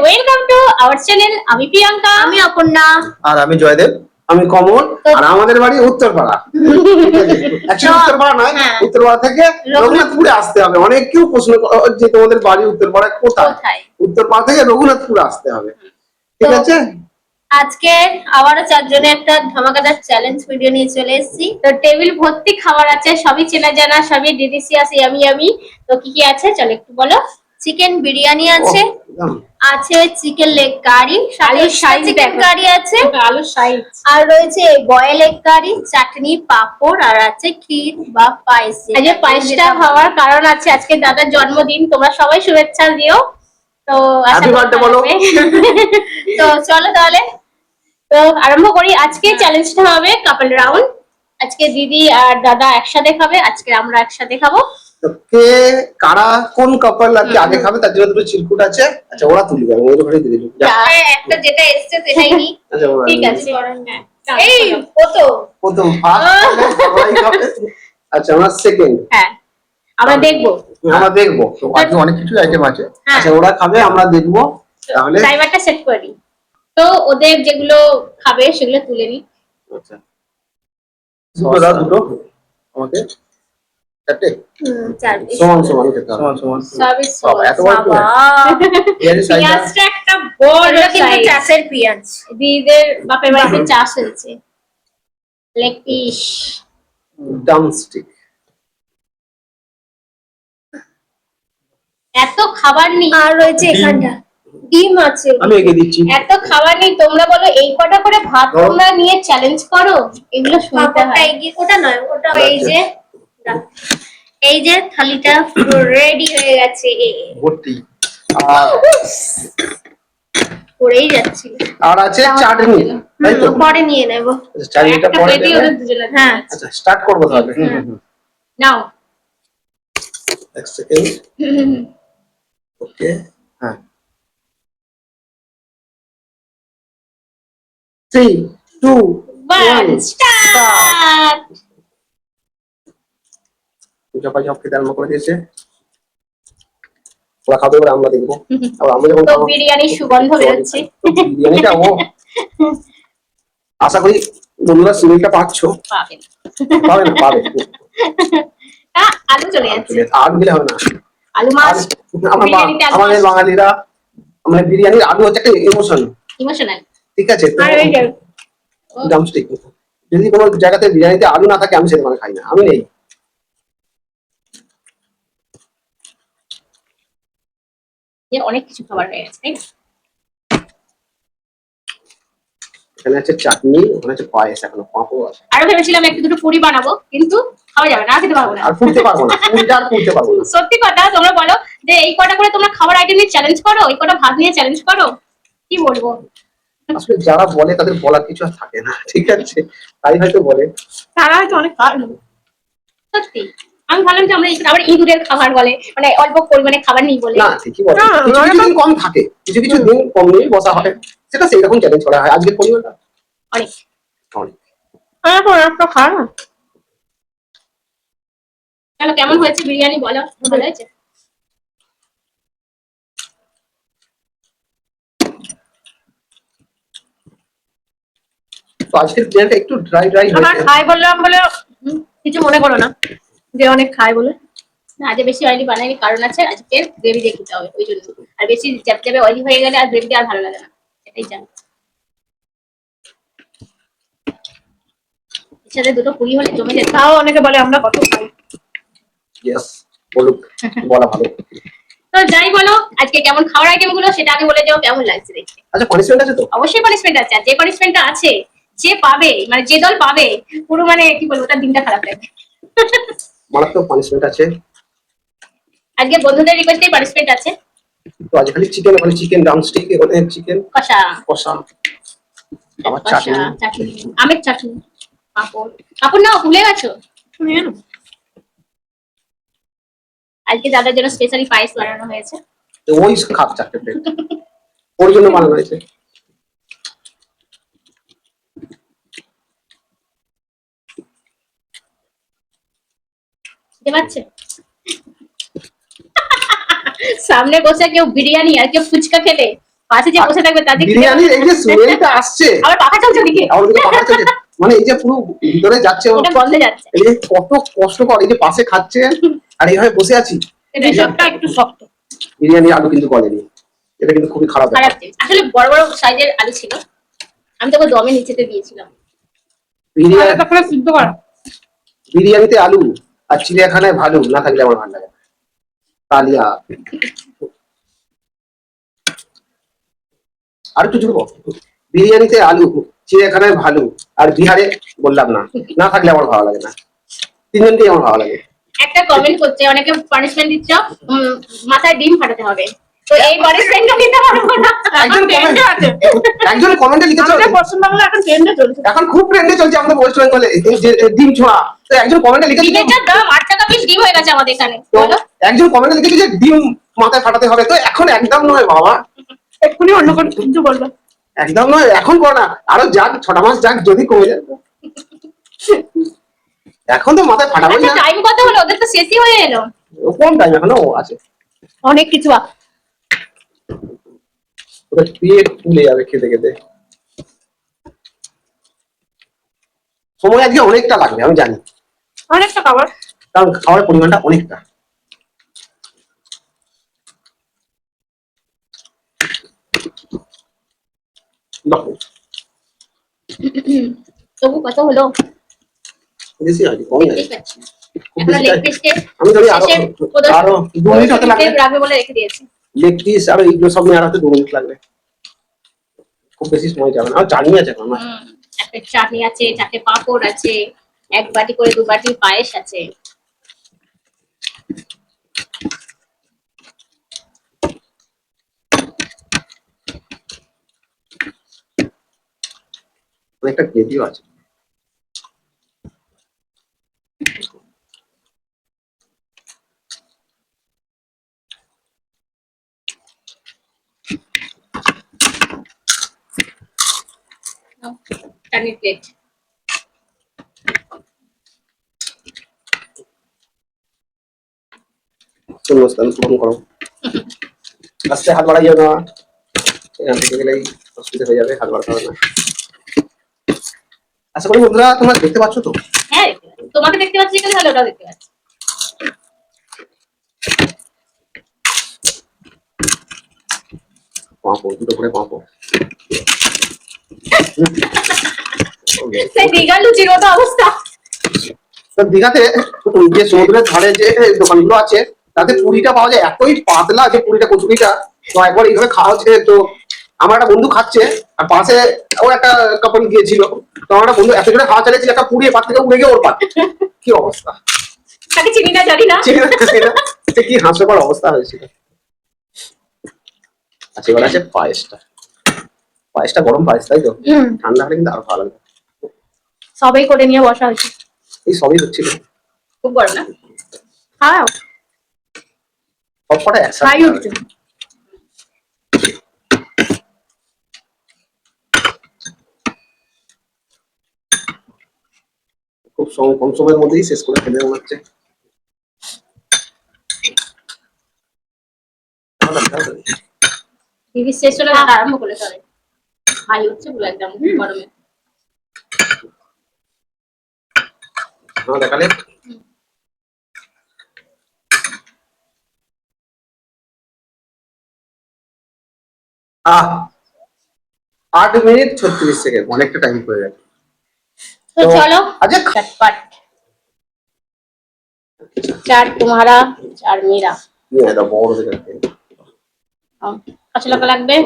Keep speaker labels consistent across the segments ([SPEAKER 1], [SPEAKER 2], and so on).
[SPEAKER 1] Welcome to our channel. আমি প্রিয়াঙ্কা,
[SPEAKER 2] আমি অপর্ণা,
[SPEAKER 3] আর আমি জয়দেব, আমি কমল। আর আমাদের বাড়ি উত্তরপাড়া। অ্যাকচুয়ালি উত্তরপাড়া নয়, উত্তরপাড়া থেকে রঘুনাথপুরে আসতে হবে। অনেক কেউ প্রশ্ন যে তোমাদের বাড়ি উত্তরপাড়া কোথায়? উত্তরপাড়া থেকে রঘুনাথপুরে আসতে হবে, ঠিক আছে?
[SPEAKER 2] আজকে আবারও চারজনে একটা ধামাকাদার চ্যালেঞ্জ ভিডিও নিয়ে চলে এসেছি।
[SPEAKER 1] তো টেবিল ভর্তি খাবার আছে, সবই চেনা জানা, সবই ডিলিশিয়াস, ইয়ামি ইয়ামি। তো কি কি আছে চলো একটু বলো।
[SPEAKER 2] চিকেন বিরিয়ানি আছে, আছে চিকেন লেগ কারি,
[SPEAKER 1] আলুর সাইজ
[SPEAKER 2] চিকেন কারি আছে,
[SPEAKER 1] আলুর সাইজ,
[SPEAKER 2] আর রয়েছে বয়েল এগ কারি, চাটনি, পাঁপড়, আর আছে ক্ষীর বা পায়েস।
[SPEAKER 1] আজকে পায়েসটা হওয়ার কারণ আছে, আজকে দাদার জন্মদিন। তোমরা সবাই শুভেচ্ছা দিও। তো
[SPEAKER 3] হ্যাপি বার্থডে বলো।
[SPEAKER 2] তো চলো তাহলে
[SPEAKER 1] তো আরম্ভ করি। আজকে চ্যালেঞ্জটা হবে কাপল রাউন্ড। আজকে দিদি আর দাদা একসাথে খাবে, আজকে আমরা একসাথে খাবো।
[SPEAKER 3] তো কে কারা কোন কাপল আগে খাবে তার জন্য দুটো চিরকুট আছে। আচ্ছা, ওরা তুলবে, আমি ওদের ঘরে দিয়ে দিই।
[SPEAKER 2] একটা যেটা এসছে সেটাই নি।
[SPEAKER 3] আচ্ছা,
[SPEAKER 1] ঠিক আছে,
[SPEAKER 2] এই
[SPEAKER 3] প্রথম ফার্স্ট ওরাই খাবে। আচ্ছা, আমরা সেকেন্ড।
[SPEAKER 1] হ্যাঁ, আমরা দেখবো।
[SPEAKER 3] আমরা দেখবো। তো আজকে অনেক কিছু আইটেম আছে। আচ্ছা, ওরা খাবে, আমরা দেখবো। তাহলে
[SPEAKER 1] টাইমারটা সেট করে দিই। তো ওদের যেগুলো খাবে সেগুলো তুলে নিই।
[SPEAKER 3] আচ্ছা, দুটো দাও, দুটো আমাকে চারটে সমান সমান খেতে হবে। সমান সমান এত বড়
[SPEAKER 1] পেঁয়াজটা একটা বড়
[SPEAKER 2] কিন্তু চাষের পেঁয়াজ।
[SPEAKER 1] দিদিদের বাপের বাড়িতে চাষ হয়েছে। Leg piece,
[SPEAKER 3] drumstick.
[SPEAKER 1] এত খাবার নেই।
[SPEAKER 2] আর রয়েছে এখানটা ডিম আছে।
[SPEAKER 3] আমি এগিয়ে দিচ্ছি।
[SPEAKER 1] এত খাবার নেই, তোমরা বলো এই কটা করে ভাত তোমরা নিয়ে চ্যালেঞ্জ করো। এগুলো শুনতে হয়।
[SPEAKER 2] ওটা নয়, ওটা এই যে থালিটা পুরো রেডি হয়ে গেছে,
[SPEAKER 3] ভর্তি। আর
[SPEAKER 2] পড়েই যাচ্ছে।
[SPEAKER 3] আর আছে চাটনি, তাই তো?
[SPEAKER 2] পরে নিয়ে নেব।
[SPEAKER 3] আচ্ছা, চাটনিটা পরে
[SPEAKER 1] রেডি
[SPEAKER 3] দেবে।
[SPEAKER 1] ওদের দুজনের।
[SPEAKER 2] হ্যাঁ,
[SPEAKER 3] আচ্ছা, স্টার্ট করব তাহলে।
[SPEAKER 1] নাও।
[SPEAKER 3] এক সেকেন্ড। ওকে, হ্যাঁ। 3 2 1
[SPEAKER 1] স্টার্ট।
[SPEAKER 3] জপাই জপ খেতে আরম্ভ করে দিয়েছে। ওরা খাবে, ওরা আমরা দেখবো। আর আমরা যখন
[SPEAKER 1] তো বিরিয়ানির সুগন্ধ বেরোচ্ছে।
[SPEAKER 3] বিরিয়ানিটা আশা করি বন্ধুরা সিমিটা পাচ্ছ।
[SPEAKER 1] পাবে
[SPEAKER 3] পাবে না, পাবে।
[SPEAKER 1] আলু চলে যাচ্ছে।
[SPEAKER 3] আলু দিলে হবে না।
[SPEAKER 1] আলু মাছ
[SPEAKER 3] আমাদের বাঙালিরা, মানে বিরিয়ানির আলু হচ্ছে একটা ইমোশনাল, ঠিক আছে? তো ড্রামস্টিক, যদি কোনো জায়গাতে বিরিয়ানিতে আলু না থাকে আমি সেটা খাই না, আমি নেই।
[SPEAKER 1] অনেক কিছু খাবার হয়ে গেছে, তাই না?
[SPEAKER 3] এখানে আছে চাটনি, ওখানে আছে পায়েস, এখনো পাঁপড় আছে।
[SPEAKER 1] আরো ভেবেছিলাম একটু দুটো পুরি বানাবো, কিন্তু খাওয়া যাবে না, খেতে পারবো না।
[SPEAKER 3] আর পুড়তে পারবো না, পুরিটা আর পুড়তে পারবো না।
[SPEAKER 1] সত্যি কথা, তোমরা বলো যে এই কটা করে তোমরা খাবার আইটেম নিয়ে চ্যালেঞ্জ করো, এই কটা ভাত নিয়ে চ্যালেঞ্জ করো, কি বলবো?
[SPEAKER 3] আসলে যারা বলে তাদের বলার কিছু আর থাকে না, ঠিক আছে? তাই হয়তো বলে।
[SPEAKER 1] তারা হয়তো অনেক খাবার। সত্যি আমি ভাবলাম যে আমরা আবার ইঁদুরের খাবার বলে, মানে অল্প পরিমাণে খাবার নিই বলে।
[SPEAKER 3] না, ঠিকই বলে। কিছু কিছু দিন কম থাকে, কিছু কিছু দিন কম নিয়ে বসা হয়, সেটা সেই রকম চ্যালেঞ্জ করা হয়। আজকের পরিমাণটা
[SPEAKER 1] অনেক
[SPEAKER 3] অনেক।
[SPEAKER 1] চলো, কেমন হয়েছে বিরিয়ানি বলো? ভালো হয়েছে?
[SPEAKER 3] তো আজকের বিরিয়ানিটা একটু ড্রাই
[SPEAKER 1] আমার
[SPEAKER 3] হয়েছে।
[SPEAKER 1] খাই বললাম বলে কিছু মনে করো না যে অনেক খাই বলে। না, আজ বেশি অয়েলি বানাইনি, কারণ আছে আজকে গ্রেভি দিয়ে খেতে হবে, ওই জন্য। আর বেশি চ্যাপচ্যাপে অয়েলি হয়ে গেলে আর গ্রেভিটা আর ভালো লাগে না, এটাই জানো। এর সাথে দুটো পুরি হলে জমে যেত। তাও অনেকে বলে আমরা কত খাই।
[SPEAKER 3] ইয়েস, বলুক, বলা ভালো।
[SPEAKER 1] তো যাই বলো, আজকে কেমন খাবার আইটেম গুলো সেটা আগে বলে যাও, কেমন লাগছে দেখতে।
[SPEAKER 3] আচ্ছা, পানিশমেন্ট আছে তো?
[SPEAKER 1] অবশ্যই পানিশমেন্ট আছে, আর যে পানিশমেন্টটা আছে, যে পাবে, মানে যে দল পাবে, পুরো মানে কি বলবো, তার দিনটা খারাপ লাগবে।
[SPEAKER 3] মারাত্মক পানিশমেন্ট আছে।
[SPEAKER 1] আজকে বন্ধুদের রিকোয়েস্টেই পানিশমেন্ট আছে।
[SPEAKER 3] তো আজ খালি চিকেন, ওখানে চিকেন ড্রামস্টিক, ওখানে চিকেন
[SPEAKER 1] কষা,
[SPEAKER 3] কষা, আবার চাটনি,
[SPEAKER 1] আমের চাটনি, পাঁপড়। পাঁপড় নাও, ভুলে গেছো? শুনে জানো, আজকে দাদার জন্য স্পেশালি পায়েস বানানো হয়েছে।
[SPEAKER 3] ওই খাপ চারটে প্লেট ওর জন্য বানানো হয়েছে।
[SPEAKER 1] বুঝতে পারছে? সামনে বসে কেউ বিরিয়ানি আর কেউ ফুচকা খেলে পাশে যে বসে থাকবে তাদের
[SPEAKER 3] বিরিয়ানির এই যে স্মেলটা আসছে,
[SPEAKER 1] আবার পাখা চলছে ওদিকে,
[SPEAKER 3] আর ওদিকে পাখা চলছে, মানে এই যে পুরো ভিতরে যাচ্ছে,
[SPEAKER 1] এটা গন্ধে যাচ্ছে।
[SPEAKER 3] এই যে কত কষ্টকর, এই যে পাশে খাচ্ছে আর এইভাবে বসে আছি।
[SPEAKER 1] রেশপটা একটু শক্ত,
[SPEAKER 3] বিরিয়ানি আলু কিন্তু গলেনি, এটা কিন্তু খুবই খারাপ
[SPEAKER 1] খারাপ ছিল। আসলে বড় বড় সাইজের আলু ছিল, আমি তোকে দমে নিচেতে দিয়েছিলাম।
[SPEAKER 3] বিরিয়ানিতে আলু আর চিড়িয়াখানায় ভালু না থাকলে আমার ভালো লাগে। তালিয়া আর একটু জুড়বো, বিরিয়ানিতে আলু, চিড়িয়াখানায় ভালু, আর বিহারে বললাম না, না থাকলে আমার ভালো লাগে না। তিনজনকেই আমার ভালো লাগে।
[SPEAKER 1] একটা কমেন্ট করছে, অনেকে পানিশমেন্ট দিচ্ছ, মাথায় ডিম ফাটাতে হবে, তো এই পানিশমেন্টটা নিতে পারবো না।
[SPEAKER 3] একজন কমেন্টে লিখেছে,
[SPEAKER 1] পশ্চিমবাংলা এখন ট্রেন্ডে চলছে,
[SPEAKER 3] এখন খুব ট্রেন্ডে চলছে আমাদের ওয়েস্ট বেঙ্গলে ডিম ছোঁয়া। তো একজন কমেন্টে লিখেছে
[SPEAKER 1] ডিমের দাম 8 টাকা পিস ডিম হয়ে গেছে আমাদের এখানে। বলো,
[SPEAKER 3] একজন কমেন্টে লিখেছে যে ডিম মাথায় ফাটাতে হবে, তো এখন একদম নয় বাবা,
[SPEAKER 1] এক্ষুনি অন্য কোনো কিছু বলবো,
[SPEAKER 3] একদম নয়, এখন করো না, আরো যাক 6টা মাস যাক, যদি কমে যায়। এখন তো মাথায় ফাটাবোই
[SPEAKER 1] আচ্ছা
[SPEAKER 3] না।
[SPEAKER 1] টাইম কত হলো? ওদের তো শেষই হয়ে এলো।
[SPEAKER 3] কম টাইম এখনো আছে,
[SPEAKER 1] অনেক কিছু
[SPEAKER 3] ওটা পেট ফুলে যাবে খেতে খেতে। সময় আজকে অনেকটা লাগবে আমি জানি,
[SPEAKER 1] অনেকটা খাবার,
[SPEAKER 3] কারণ খাওয়ার পরিমাণটা অনেকটা।
[SPEAKER 1] তবু কত হলো?
[SPEAKER 3] বেশি আছে, কমই আছে।
[SPEAKER 1] এখন লেগ পিসকে
[SPEAKER 3] আমি ধরি আরো 2 মিনিট হতে লাগবে,
[SPEAKER 1] রাখবে বলে রেখে দিয়েছি।
[SPEAKER 3] লেগ পিস আর এইগুলো সব নিয়ে আর হতে 2 মিনিট লাগবে, খুব বেশি সময় যাবে না। আর চাটনি আছে এখন,
[SPEAKER 1] একটা চাটনি আছে, 4টে পাঁপড় আছে, 1 বাটি করে 2 বাটি পায়েস আছে।
[SPEAKER 3] অনেকটা গ্রেভিও আছে।
[SPEAKER 1] চাটনির প্লেট,
[SPEAKER 3] শূন্যস্থান পূরণ করো, আস্তে হাত বাড়াইও না, এখান থেকে গেলেই অসুবিধা হয়ে যাবে, হাত বাড়াতে হবে না। আশা করি বন্ধুরা তোমরা দেখতে পাচ্ছ তো?
[SPEAKER 1] হ্যাঁ তোমাকে দেখতে পাচ্ছি, তাহলে ওটাও দেখতে পাচ্ছি।
[SPEAKER 3] পাঁপড় দুটো করে পাঁপড়,
[SPEAKER 1] সেই দীঘা লুচির মতো অবস্থা।
[SPEAKER 3] তো দীঘাতে যে সমুদ্রের ধারে যে দোকানগুলো আছে, তাতে পুরিটা পাওয়া যায় এতই পাতলা, যে পুরিটা কচুরিটা তো একবার এইভাবে খাওয়া হচ্ছে। তো আমার একটা বন্ধু খাচ্ছে, আর পাশে ও একটা কাপড় গিয়েছিল, তো আমার একটা বন্ধু এত জোরে খাওয়া চালিয়েছিল, একটা পুরি পাত থেকে উড়ে গিয়ে ওর পাত, কি অবস্থা,
[SPEAKER 1] তাকে চিনি না জানি না,
[SPEAKER 3] সে কি হাস্যকর অবস্থা হয়েছিল। আচ্ছা এবার আছে পায়েসটা, পায়েসটা গরম পায়েস তাই তো, ঠান্ডা হলে কিন্তু আরো ভালো লাগবে।
[SPEAKER 1] সবাই করে নিয়ে বসা হয়েছে,
[SPEAKER 3] এই সবই হচ্ছিল,
[SPEAKER 1] খুব গরম না, খাও
[SPEAKER 3] সব কটা
[SPEAKER 1] খাই
[SPEAKER 3] একসাথে।
[SPEAKER 1] উঠছে।
[SPEAKER 3] খুব কম সময়ের মধ্যেই শেষ করে ফেলে মনে হচ্ছে।
[SPEAKER 1] টিভি শেষ হলে আরম্ভ করে সবাই খাই উঠছে পুরো একদম গরমে।
[SPEAKER 3] দেখালে আহ 8 মিনিট 36 সেকেন্ড, অনেকটা টাইম হয়ে গেছে।
[SPEAKER 1] तो चलो
[SPEAKER 3] अच्छा
[SPEAKER 1] चटपट, 4 तुम्हारा 4 मेरा।
[SPEAKER 3] ये है तो बहुत দেখতে
[SPEAKER 1] কাঁচা লঙ্কা লাগবে,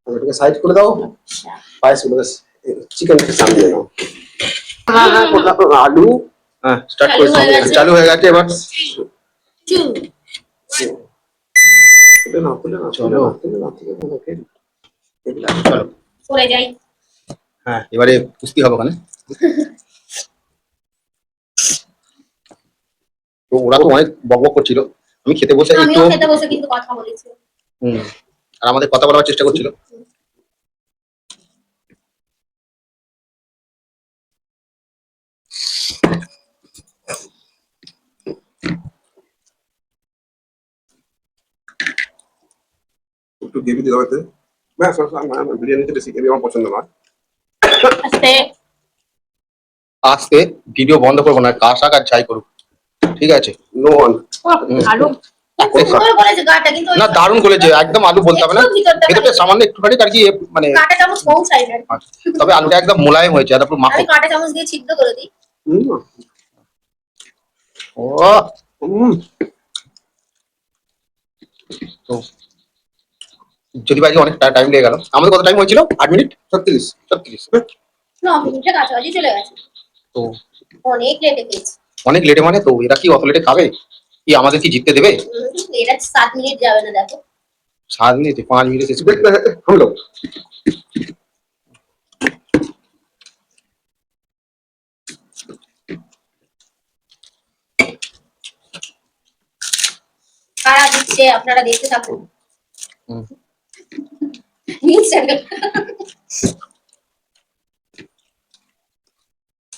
[SPEAKER 3] এটাকে সাইড করে দাও।
[SPEAKER 1] আচ্ছা
[SPEAKER 3] পায়েস গুলো চিকেনটাকে সামনে দাও। আলু হ্যাঁ স্টার্ট করে চালু হয়ে গেছে। এবার চলো
[SPEAKER 1] পড়ে যাই।
[SPEAKER 3] হ্যাঁ এবারে কুস্তি হবে ওখানে। তো ওরা তো অনেক বকবক করছিল, আমি খেতে বসে একটু
[SPEAKER 1] আমিও খেতে বসে কিন্তু কথা বলেছি।
[SPEAKER 3] আর আমাদের কথা বলার চেষ্টা করছিল। একটু গ্রেভি দিতে হবে ব্যাস বিরিয়ানিতে বেশি গ্রেভি আমার পছন্দ নয়।
[SPEAKER 1] আস্তে
[SPEAKER 4] আজকে ভিডিও বন্ধ করবো না, কার শাক আর যাই করুক, ঠিক আছে?
[SPEAKER 3] No one.
[SPEAKER 1] আলু
[SPEAKER 2] খুব সুন্দর করেছে গাটা, কিন্তু
[SPEAKER 4] না দারুণ করেছে, একদম আলু বলতে হবে না,
[SPEAKER 2] একটু ভিতরটা
[SPEAKER 4] ভেতরটা সামান্য একটুখানি আর কি মানে,
[SPEAKER 2] কাঁটা চামচ পৌঁছায় না।
[SPEAKER 4] তবে আলুটা একদম মোলায়েম হয়েছে, আর তারপর মাখো।
[SPEAKER 2] আমি কাঁটা চামচ দিয়ে ছিদ্র করে দিই।
[SPEAKER 4] ও তো যদি বাজে অনেক টাইম লেগে গেল। আমাদের কত টাইম হয়েছিল? 8 মিনিট
[SPEAKER 3] 36।
[SPEAKER 4] 36।
[SPEAKER 2] 9 মিনিটের কাছাকাছি চলে গেছে,
[SPEAKER 4] তো
[SPEAKER 2] অনেক লেটে খেয়েছি।
[SPEAKER 4] অনেক লেটে মানে, তো এরা কি অত লেটে খাবে? কি আমাদের কি জিততে দেবে?
[SPEAKER 2] এটা 7 মিনিট যাবে না, দেখো
[SPEAKER 4] 7 মিনিটে 5 মিনিটে শেষ করে
[SPEAKER 3] देखते हैं हम लोग।
[SPEAKER 2] কারা দিচ্ছে আপনারা দেখতে থাকুন।
[SPEAKER 4] হুম।
[SPEAKER 2] News channel.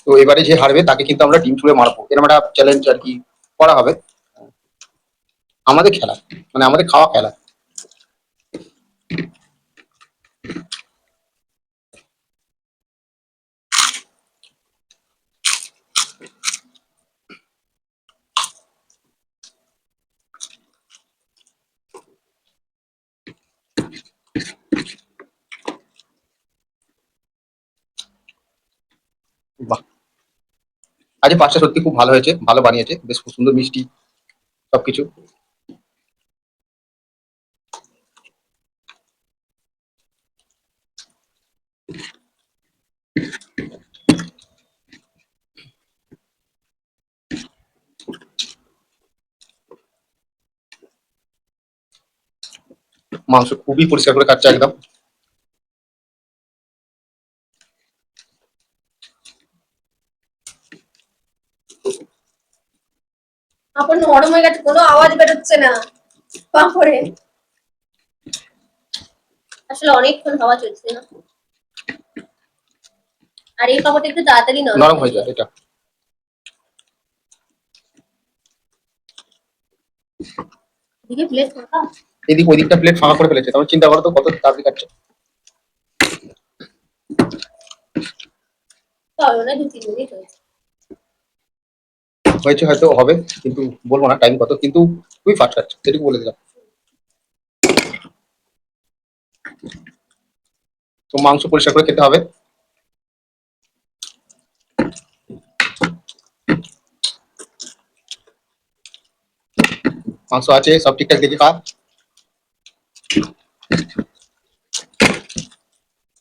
[SPEAKER 4] তো এবারে যে হারবে তাকে কিন্তু আমরা ডিম ছুঁড়ে মারবো, এরকম একটা চ্যালেঞ্জ আর কি করা হবে। আমাদের খেলা মানে আমাদের খাওয়া খেলা। বাহ, আজ পাঁচটা সত্যি খুব ভালো হয়েছে, ভালো বানিয়েছে, বেশ খুব সুন্দর মিষ্টি সবকিছু। মাংস খুবই পরিষ্কার করে কাটছে একদম।
[SPEAKER 2] আপনার নরম হয়ে গেছে, কোনো আওয়াজ বেরোচ্ছে না পাঁপড়ে। আসলে অনেকক্ষণ হাওয়া চলছে না, আর এই পাঁপড়টা একটু তাড়াতাড়ি
[SPEAKER 4] নরম হয়ে যায় এটা।
[SPEAKER 2] দিকে প্লেট ফাঁকা।
[SPEAKER 4] এদিক ওইদিকটা প্লেট ফাঁকা করে ফেলেছে, তখন চিন্তা করো তো কত তাড়াতাড়ি কাটছে।
[SPEAKER 2] তবে না 2-3 মিনিট হয়েছে।
[SPEAKER 4] হয়েছে হয়তো হবে, কিন্তু বলবো না টাইম কত, কিন্তু খুবই ফাস্ট কাটছে সেটুকু বলে দিলাম। তো মাংস পরিষ্কার করে খেতে হবে। মাংস আছে সব ঠিকঠাক দেখে খা।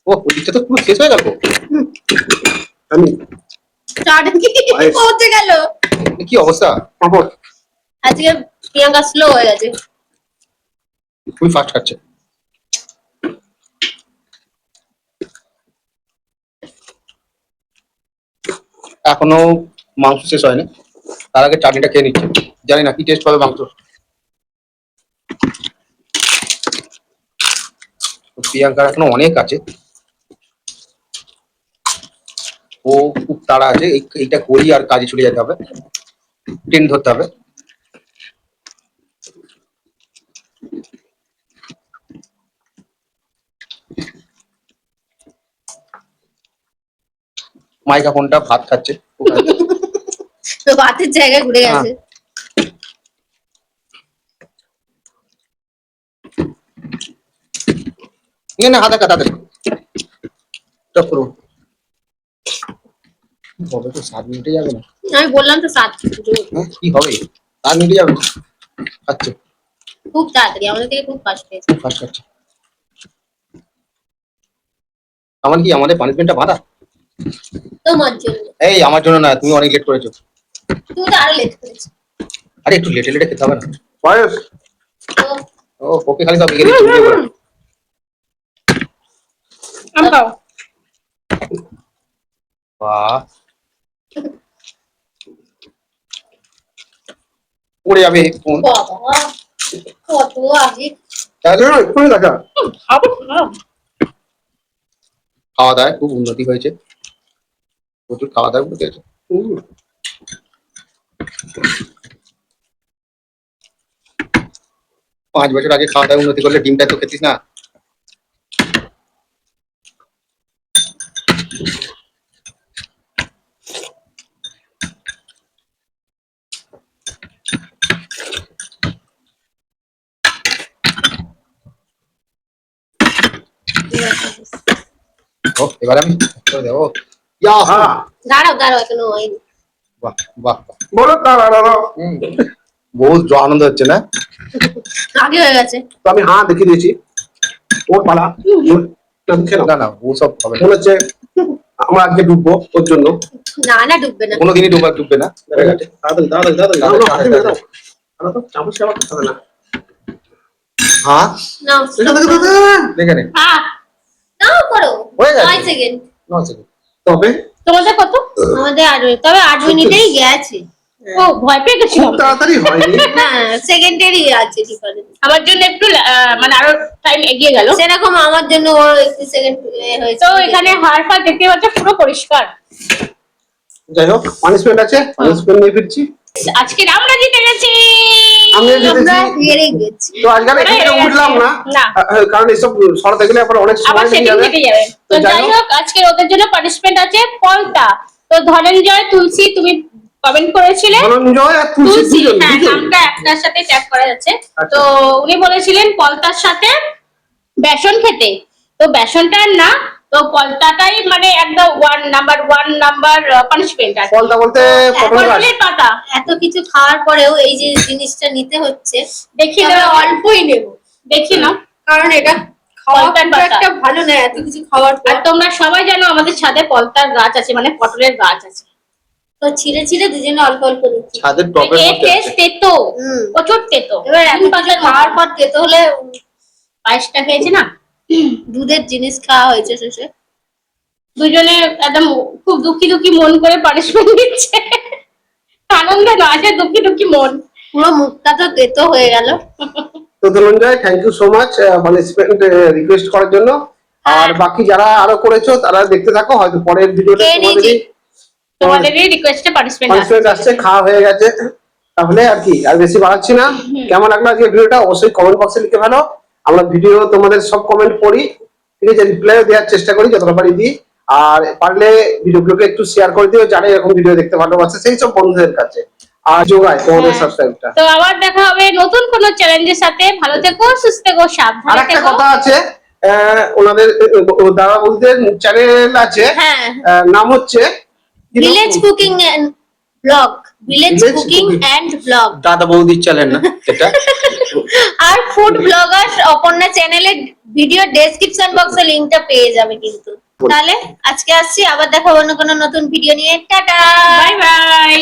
[SPEAKER 4] ও ওইদিকটা তো পুরো শেষ হয়ে গেল।
[SPEAKER 3] আমি
[SPEAKER 2] চাটনি পৌঁছে গেল।
[SPEAKER 4] কি অবস্থা!
[SPEAKER 3] পাপড়
[SPEAKER 2] আজকে প্রিয়াঙ্কা স্লো হয়ে গেছে।
[SPEAKER 4] খুবই ফাস্ট কাটছে। এখনো মাংস শেষ হয়নি, তার আগে চাটনিটা খেয়ে নিচ্ছে। জানি না কি টেস্ট হবে মাংস। প্রিয়াঙ্কার এখনো অনেক আছে, ও খুব তাড়া আছে, এইটা করি আর কাজে চলে যেতে হবে, ট্রেন ধরতে হবে। মাইকা ফোনটা ভাত খাচ্ছে।
[SPEAKER 2] তো ভাতের জায়গায় ঘুরে গেছে।
[SPEAKER 4] না হাতে কাটাতে টপ করুন। হবে তো 7 মিনিটে যাবে না?
[SPEAKER 2] আমি বললাম তো 7
[SPEAKER 4] হ্যাঁ কি হবে, 7 মিনিটে যাবে। আচ্ছা
[SPEAKER 2] খুব তাড়াতাড়ি, আমাদের থেকে খুব ফাস্ট হয়েছে।
[SPEAKER 4] খুব ফাস্ট কাটছে। আমার কি আমাদের পানিশমেন্টটা বাধা?
[SPEAKER 2] তোমার জন্য।
[SPEAKER 4] এই আমার জন্য না, তুমি অনেক লেট করেছো।
[SPEAKER 2] তুমি তো আরো লেট করেছো।
[SPEAKER 4] আরে একটু লেটে লেটে খেতে হবে না?
[SPEAKER 3] পায়েস।
[SPEAKER 2] তো
[SPEAKER 4] ও ওকে খালি সব বিকেলে চুপ করে।
[SPEAKER 1] আম খাও।
[SPEAKER 4] বাহ, পড়ে যাবে ফোন।
[SPEAKER 2] বাবা কত আগে।
[SPEAKER 3] না এক্ষুনি দেখা।
[SPEAKER 1] খাবো না।
[SPEAKER 4] খাওয়া দাওয়ায় খুব উন্নতি হয়েছে, প্রচুর খাওয়া দাওয়া উন্নতি হয়েছে। 5 বছর আগে খাওয়া দাওয়া উন্নতি করলে ডিমটা তো খেতিস না। ও এবার আমি করে দেবো। ইয়া
[SPEAKER 3] হ্যাঁ
[SPEAKER 2] দাঁড়াও এখনো হয়নি।
[SPEAKER 4] বাহ বাহ বাহ।
[SPEAKER 3] বলো দাঁড়াও।
[SPEAKER 4] বহুত আনন্দ হচ্ছে না?
[SPEAKER 2] আগে হয়ে গেছে।
[SPEAKER 3] তো আমি হ্যাঁ দেখিয়ে দিয়েছি, ওর পালা। আমি খেলাম
[SPEAKER 4] না না ও সব হবে না।
[SPEAKER 3] মনে হচ্ছে আমরা আজকে ডুববো ওর জন্য।
[SPEAKER 2] না ডুববে না।
[SPEAKER 4] কোনোদিনই ডুববে না।
[SPEAKER 3] তাড়াতাড়ি দাও, হাতে মেরে দাও। আরে তো চামচ খাওয়া হবে না।
[SPEAKER 4] হ্যাঁ
[SPEAKER 2] নাও
[SPEAKER 4] দেখে নে।
[SPEAKER 2] হ্যাঁ নাও করো।
[SPEAKER 4] হয়ে গেছে।
[SPEAKER 2] 9 সেকেন্ড।
[SPEAKER 4] 9 সেকেন্ড।
[SPEAKER 3] তবে
[SPEAKER 1] তোমাদের কত?
[SPEAKER 2] আমাদের 8 তবে 8 মিনিটেই গেছে।
[SPEAKER 1] ও ভয় পেয়ে
[SPEAKER 3] খুব
[SPEAKER 1] গেছিলাম।
[SPEAKER 3] তাড়াতাড়ি হয়নি।
[SPEAKER 2] হ্যাঁ সেকেন্ডেরই আছে ডিফারেন্স।
[SPEAKER 1] আমার জন্য একটু মানে আরো টাইম এগিয়ে গেল।
[SPEAKER 2] সেরকম আমার জন্য একটু সেকেন্ড হয়েছে।
[SPEAKER 1] তো এখানে হাড় ফাড় দেখতে পাচ্ছ পুরো পরিষ্কার।
[SPEAKER 3] যাই হোক পানিশমেন্ট আছে, পানিশমেন্ট নিয়ে ফিরছি।
[SPEAKER 1] আজকে আমরা জিতে গেছি।
[SPEAKER 3] আমি
[SPEAKER 2] আমরা
[SPEAKER 3] জিতেছি।
[SPEAKER 2] হেরে গেছি।
[SPEAKER 3] তো আজকে আমি এখান থেকে উঠলাম না,
[SPEAKER 1] না।
[SPEAKER 3] কারণ এইসব সরাতে গেলে আবার অনেক
[SPEAKER 1] আবার
[SPEAKER 3] সময় লেগে
[SPEAKER 1] সেটিং
[SPEAKER 3] যাবে।
[SPEAKER 1] কেটে যাবে। তো যাই হোক আজকে ওদের জন্য পানিশমেন্ট আছে পলতা। তো ধনঞ্জয় তুলসী তুমি কমেন্ট করেছিলে।
[SPEAKER 3] ধনঞ্জয় আর তুলসী
[SPEAKER 1] তুলসী
[SPEAKER 3] দুজন
[SPEAKER 1] হ্যাঁ
[SPEAKER 3] দুজন।
[SPEAKER 1] নামটা একটার সাথে ট্যাগ করা যাচ্ছে।
[SPEAKER 3] আচ্ছা।
[SPEAKER 1] তো উনি বলেছিলেন পলতার সাথে বেসন খেতে। তো বেসনটা না, তো পলতাটাই মানে একদম ওয়ান নাম্বার পানিশমেন্ট আছে।
[SPEAKER 3] বলতে বলতে পটল গাছ।
[SPEAKER 1] পটলের পাতা
[SPEAKER 2] এত কিছু খাওয়ার পরেও এই যে জিনিসটা নিতে হচ্ছে,
[SPEAKER 1] দেখি
[SPEAKER 2] আমরা
[SPEAKER 1] নাও,
[SPEAKER 2] অল্পই নেব।
[SPEAKER 1] দেখি নাও।
[SPEAKER 2] কারণ এটা খাওয়া
[SPEAKER 1] পলতার
[SPEAKER 2] খুব
[SPEAKER 1] পাতা।
[SPEAKER 2] একটা ভালো না, এত কিছু খাওয়ার পর।
[SPEAKER 1] আর তোমরা সবাই জানো আমাদের ছাদে পলতার গাছ আছে, মানে পটলের গাছ আছে।
[SPEAKER 2] তো ছিঁড়ে ছিঁড়ে দুজনে অল্প অল্প নিচ্ছি।
[SPEAKER 4] ছাদের টপের
[SPEAKER 1] এর
[SPEAKER 4] মধ্যে
[SPEAKER 1] টেস্ট
[SPEAKER 4] আছে।
[SPEAKER 1] তেতো,
[SPEAKER 2] হুম।
[SPEAKER 1] প্রচুর তেতো।
[SPEAKER 2] এবার এত
[SPEAKER 1] নিম
[SPEAKER 2] কিছু
[SPEAKER 1] পাতার
[SPEAKER 2] খাওয়ার
[SPEAKER 1] মতো।
[SPEAKER 2] পর খেতে হলে
[SPEAKER 1] পায়েসটা খেয়েছে না,
[SPEAKER 2] দুধের জিনিস খাওয়া হয়েছে শেষে।
[SPEAKER 1] দুজনে একদম খুব দুঃখী মন করে পানিশমেন্ট দিচ্ছে। আনন্দে না আছে দুঃখী মন।
[SPEAKER 2] পুরো মুখটা তো তেতো হয়ে গেল।
[SPEAKER 3] তো Dhananjay thank you so much punishment request করার জন্য। আর বাকি যারা আরো করেছো তারা দেখতে থাকো, হয়তো পরের ভিডিওতে
[SPEAKER 2] কে নিয়েছি?
[SPEAKER 1] তোমাদেরই রিকোয়েস্টে পানিশমেন্ট
[SPEAKER 3] পানিশমেন্ট আসছে, খাওয়া হয়ে গেছে। তাহলে আর কি, আর বেশি বাড়াচ্ছি না। কেমন লাগলো আজকে ভিডিওটা অবশ্যই কমেন্ট বক্সে লিখে ফেলো। আমরা ভিডিও তোমাদের সব কমেন্ট পড়ি, ঠিক আছে, রিপ্লাই দেওয়ার চেষ্টা করি যতটা পারি দিই। আর পারলে ভিডিওগুলোকে একটু শেয়ার করে দিও যারা এরকম ভিডিও দেখতে ভালোবাসে সেই সব বন্ধুদের কাছে, আর যোগায় তোমাদের
[SPEAKER 1] হ্যাঁ।
[SPEAKER 3] সাবস্ক্রাইবটা।
[SPEAKER 1] তো আবার দেখা হবে নতুন কোনো চ্যালেঞ্জের সাথে। ভালো থেকো, সুস্থ থেকো,
[SPEAKER 3] আর
[SPEAKER 1] সাবধানে
[SPEAKER 3] একটা
[SPEAKER 1] থেকো।
[SPEAKER 3] কথা আছে, ওনাদের দাদা বৌদিদের চ্যানেল আছে,
[SPEAKER 2] হ্যাঁ,
[SPEAKER 3] নাম হচ্ছে কি নাম?
[SPEAKER 2] Village cooking and blog. Village
[SPEAKER 3] Village
[SPEAKER 2] cooking
[SPEAKER 3] cooking.
[SPEAKER 2] And blog.
[SPEAKER 4] দাদা বৌদির চ্যানেল না এটা?
[SPEAKER 2] আর ফুড ব্লগার অপর্ণা চ্যানেলের ভিডিও ডেসক্রিপশন বক্সে লিংকটা পেয়ে যাবে কিন্তু। তাহলে আজকে আসছি, আবার দেখা অন্য কোনো নতুন ভিডিও নিয়ে। টাটা।
[SPEAKER 1] Bye bye.